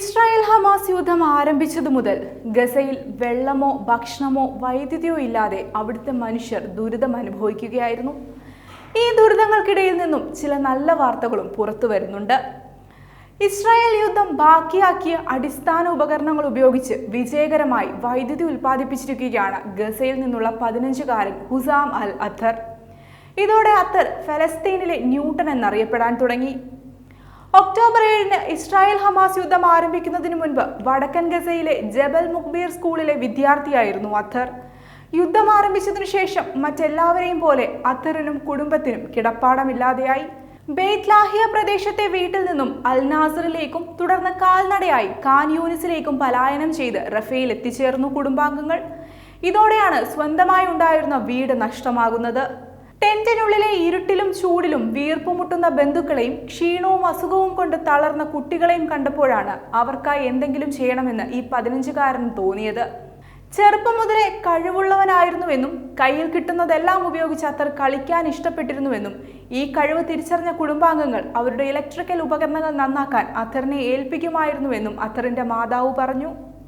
Israel Hamas യുദ്ധം ആരംഭിച്ചതു മുതൽ ഗസയിൽ വെള്ളമോ ഭക്ഷണമോ വൈദ്യുതിയോ ഇല്ലാതെ അവിടുത്തെ മനുഷ്യർ ദുരിതം അനുഭവിക്കുകയായിരുന്നു. ഈ ദുരിതങ്ങൾക്കിടയിൽ നിന്നും ചില നല്ല വാർത്തകളും പുറത്തു വരുന്നുണ്ട്. ഇസ്രായേൽ യുദ്ധം ബാക്കിയാക്കിയ അടിസ്ഥാന ഉപകരണങ്ങൾ ഉപയോഗിച്ച് വിജയകരമായി വൈദ്യുതി ഉൽപ്പാദിപ്പിച്ചിരിക്കുകയാണ് ഗസയിൽ നിന്നുള്ള 15-കാരൻ ഹുസാം അൽ അത്തർ. ഇതോടെ അത്തർ ഫലസ്തീനിലെ ന്യൂട്ടൺ എന്നറിയപ്പെടാൻ തുടങ്ങി. ഒക്ടോബർ 7-ന് ഇസ്രായേൽ ഹമാസ് യുദ്ധം ആരംഭിക്കുന്നതിന് മുൻപ് വടക്കൻ ഗസയിലെ ജബൽ മുഖ്ബീർ സ്കൂളിലെ വിദ്യാർത്ഥിയായിരുന്നു അത്തർ. യുദ്ധം ആരംഭിച്ചതിനു ശേഷം മറ്റെല്ലാവരെയും പോലെ അത്തറിനും കുടുംബത്തിനും കിടപ്പാടമില്ലാതെയായി. ബെയ്ത് ലാഹിയ പ്രദേശത്തെ വീട്ടിൽ നിന്നും അൽ നാസറിലേക്കും തുടർന്ന് കാൽനടയായി ഖാൻ യൂനിസിലേക്കും പലായനം ചെയ്ത് റഫേൽ എത്തിച്ചേർന്നു കുടുംബാംഗങ്ങൾ. ഇതോടെയാണ് സ്വന്തമായി ഉണ്ടായിരുന്ന വീട് നഷ്ടമാകുന്നത്. ടെന്റിനുള്ളിലെ ഇരുട്ടിലും ചൂടിലും വീർപ്പുമുട്ടുന്ന ബന്ധുക്കളെയും ക്ഷീണവും അസുഖവും കൊണ്ട് തളർന്ന കുട്ടികളെയും കണ്ടപ്പോഴാണ് അവർക്കായി എന്തെങ്കിലും ചെയ്യണമെന്ന് ഈ 15-കാരന് തോന്നിയത്. ചെറുപ്പം മുതലേ കഴിവുള്ളവനായിരുന്നുവെന്നും കയ്യിൽ കിട്ടുന്നതെല്ലാം ഉപയോഗിച്ച് അത്തർ കളിക്കാൻ ഇഷ്ടപ്പെട്ടിരുന്നുവെന്നും ഈ കഴിവ് തിരിച്ചറിഞ്ഞ കുടുംബാംഗങ്ങൾ അവരുടെ ഇലക്ട്രിക്കൽ ഉപകരണങ്ങൾ നന്നാക്കാൻ അത്തറിനെ ഏൽപ്പിക്കുമായിരുന്നുവെന്നും അത്തറിന്റെ മാതാവ് പറഞ്ഞു.